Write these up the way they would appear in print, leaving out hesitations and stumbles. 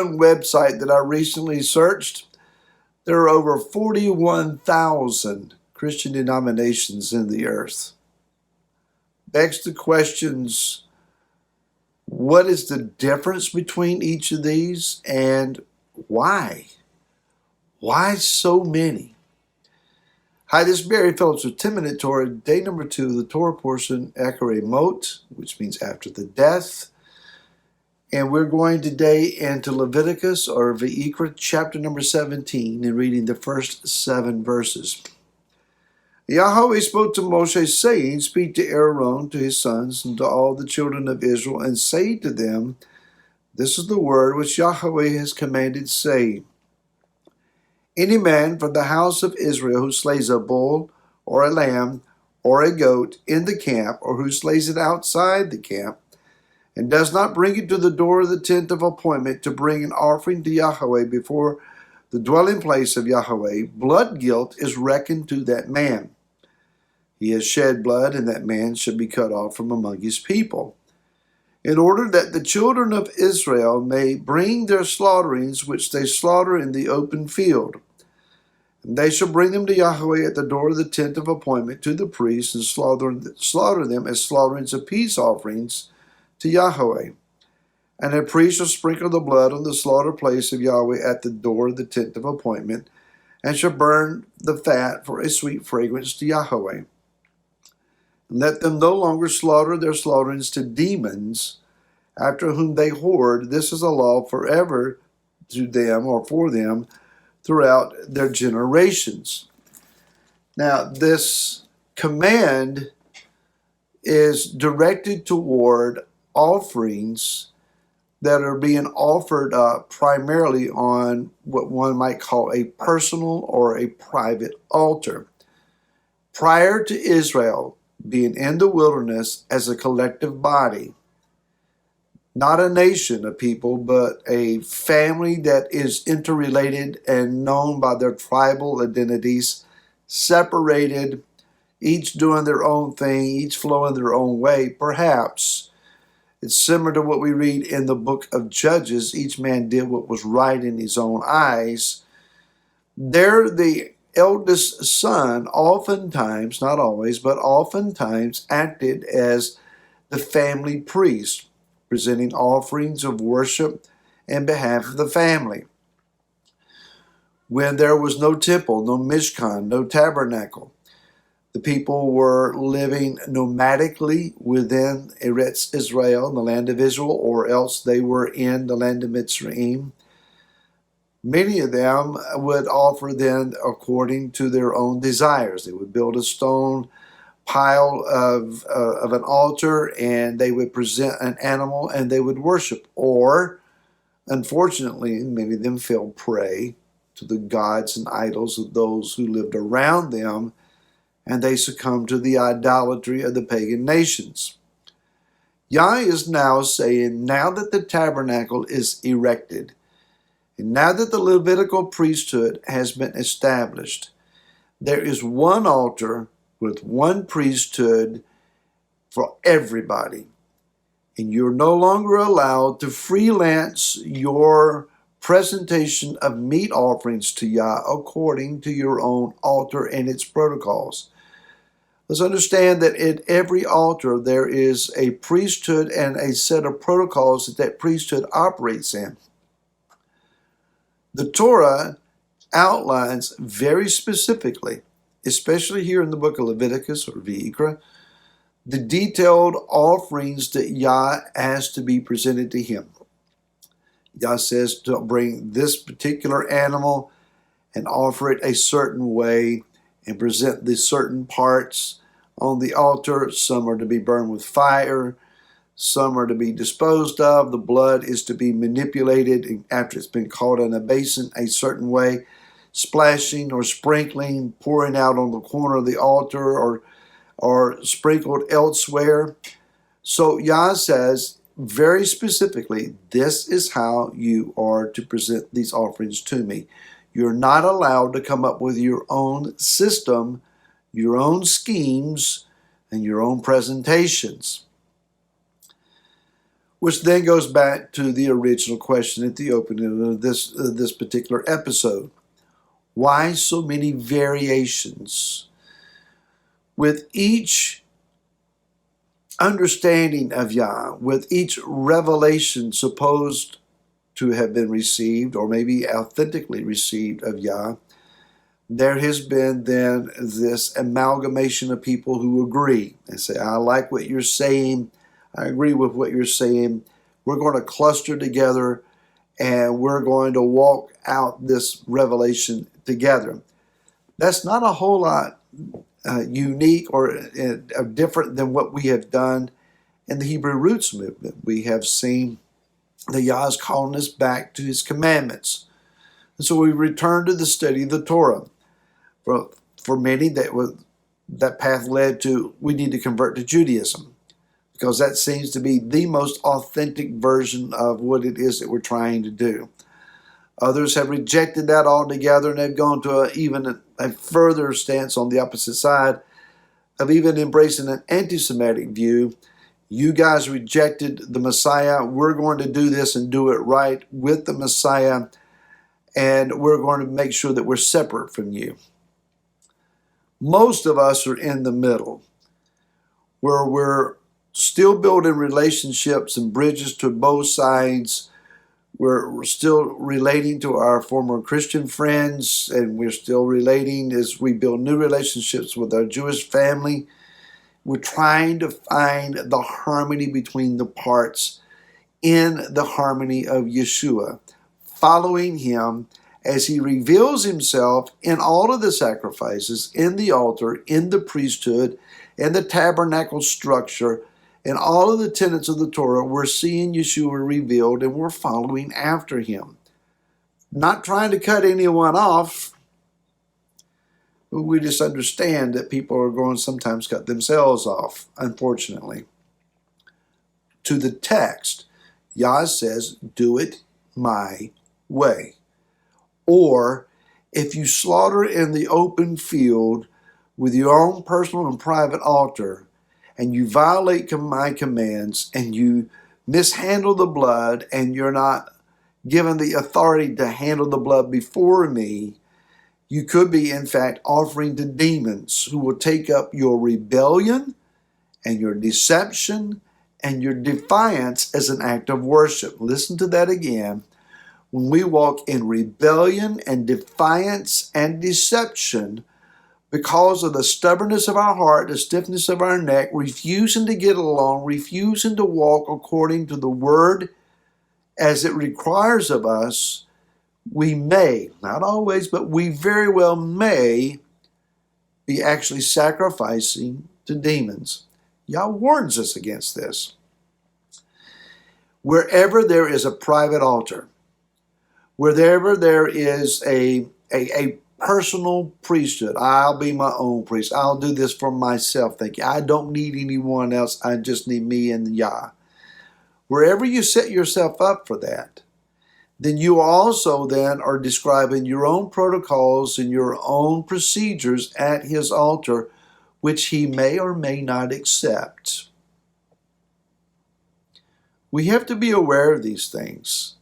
one website that I recently searched, there are over 41,000 Christian denominations in the earth. Begs the questions, what is the difference between each of these and why? Why so many? Hi, this is Barry Phillips with 10-Minute Torah, day number 2 of the Torah portion, Acharei Mot, which means after the death. And we're going today into Leviticus, or Vayikra, chapter number 17, and reading the first 7 verses. Yahweh spoke to Moshe, saying, Speak to Aaron, to his sons, and to all the children of Israel, and say to them, This is the word which Yahweh has commanded, saying, Any man from the house of Israel who slays a bull, or a lamb, or a goat in the camp, or who slays it outside the camp, and does not bring it to the door of the tent of appointment to bring an offering to Yahweh before the dwelling place of Yahweh, blood guilt is reckoned to that man. He has shed blood, and that man should be cut off from among his people, in order that the children of Israel may bring their slaughterings which they slaughter in the open field. And they shall bring them to Yahweh at the door of the tent of appointment to the priests, and slaughter them as slaughterings of peace offerings to Yahweh. And a priest shall sprinkle the blood on the slaughter place of Yahweh at the door of the tent of appointment, and shall burn the fat for a sweet fragrance to Yahweh. And let them no longer slaughter their slaughterings to demons, after whom they whored. This is a law forever to them, or for them, throughout their generations. Now, this command is directed toward offerings that are being offered up primarily on what one might call a personal or a private altar. Prior to Israel being in the wilderness as a collective body, not a nation of people, but a family that is interrelated and known by their tribal identities, separated, each doing their own thing, each flowing their own way. Perhaps it's similar to what we read in the book of Judges. Each man did what was right in his own eyes. There, the eldest son oftentimes, not always, but oftentimes acted as the family priest, presenting offerings of worship in behalf of the family. When there was no temple, no mishkan, no tabernacle, the people were living nomadically within Eretz Israel, the land of Israel, or else they were in the land of Mitzrayim. Many of them would offer then according to their own desires. They would build a stone pile of an altar, and they would present an animal, and they would worship. Or, unfortunately, many of them fell prey to the gods and idols of those who lived around them, and they succumbed to the idolatry of the pagan nations. Yah is now saying, now that the tabernacle is erected, and now that the Levitical priesthood has been established, there is one altar with one priesthood for everybody. And you're no longer allowed to freelance your presentation of meat offerings to Yah according to your own altar and its protocols. Let's understand that at every altar there is a priesthood and a set of protocols that priesthood operates in. The Torah outlines very specifically, especially here in the book of Leviticus or Vayikra, the detailed offerings that Yah has to be presented to him. Yah says to bring this particular animal and offer it a certain way and present the certain parts on the altar. Some are to be burned with fire. Some are to be disposed of. The blood is to be manipulated after it's been caught in a basin a certain way, splashing or sprinkling, pouring out on the corner of the altar or sprinkled elsewhere. So Yah says very specifically, this is how you are to present these offerings to me. You're not allowed to come up with your own system, your own schemes, and your own presentations. which then goes back to the original question at the opening of this particular episode. Why so many variations? With each understanding of Yah, with each revelation supposed to have been received, or maybe authentically received of Yah, there has been then this amalgamation of people who agree and say, I like what you're saying, I agree with what you're saying, we're going to cluster together and we're going to walk out this revelation together. That's not a whole lot unique or different than what we have done in the Hebrew Roots movement. We have seen that Yah is calling us back to his commandments. And so we return to the study of the Torah. For many, that path led to, we need to convert to Judaism, because that seems to be the most authentic version of what it is that we're trying to do. Others have rejected that altogether, and they've gone to even a further stance on the opposite side of even embracing an anti-Semitic view. You guys rejected the Messiah. We're going to do this and do it right with the Messiah, and we're going to make sure that we're separate from you. Most of us are in the middle, where we're still building relationships and bridges to both sides. We're still relating to our former Christian friends, and we're still relating as we build new relationships with our Jewish family. We're trying to find the harmony between the parts in the harmony of Yeshua, following him as he reveals himself in all of the sacrifices, in the altar, in the priesthood, in the tabernacle structure, in all of the tenets of the Torah. We're seeing Yeshua revealed, and we're following after him. Not trying to cut anyone off. We just understand that people are going to sometimes cut themselves off, unfortunately. To the text, Yah says, do it my way. Or, if you slaughter in the open field with your own personal and private altar, and you violate my commands, and you mishandle the blood, and you're not given the authority to handle the blood before me, you could be, in fact, offering to demons who will take up your rebellion and your deception and your defiance as an act of worship. Listen to that again. When we walk in rebellion and defiance and deception because of the stubbornness of our heart, the stiffness of our neck, refusing to get along, refusing to walk according to the word as it requires of us, we may, not always, but we very well may be actually sacrificing to demons. Yah warns us against this. Wherever there is a private altar, wherever there is a personal priesthood, I'll be my own priest. I'll do this for myself. Thank you. I don't need anyone else. I just need me and Yah. Wherever you set yourself up for that, then you also then are describing your own protocols and your own procedures at his altar, which he may or may not accept. We have to be aware of these things.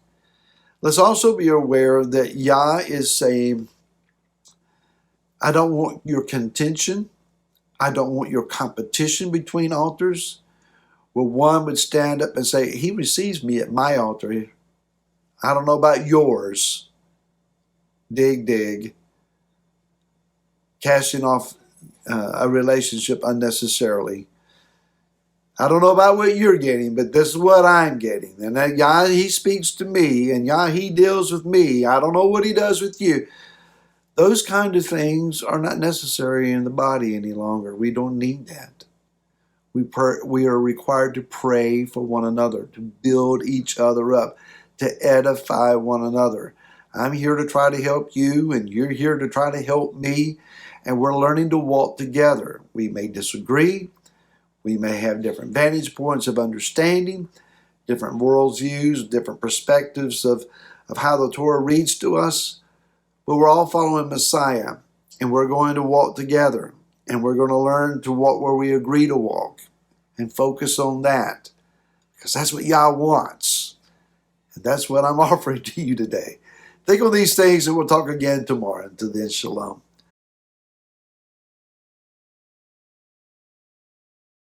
Let's also be aware that Yah is saying, I don't want your contention. I don't want your competition between altars, where one would stand up and say, he receives me at my altar. I don't know about yours. Dig, dig. Casting off a relationship unnecessarily. I don't know about what you're getting, but this is what I'm getting. And that Yah, he speaks to me, and Yah, he deals with me. I don't know what he does with you. Those kind of things are not necessary in the body any longer. We don't need that. We are required to pray for one another, to build each other up, to edify one another. I'm here to try to help you, and you're here to try to help me, and we're learning to walk together. We may disagree. We may have different vantage points of understanding, different worldviews, different perspectives of how the Torah reads to us, but we're all following Messiah, and we're going to walk together, and we're going to learn to walk where we agree to walk and focus on that. because that's what Yah wants. And that's what I'm offering to you today. Think on these things, and we'll talk again tomorrow. Until then, shalom.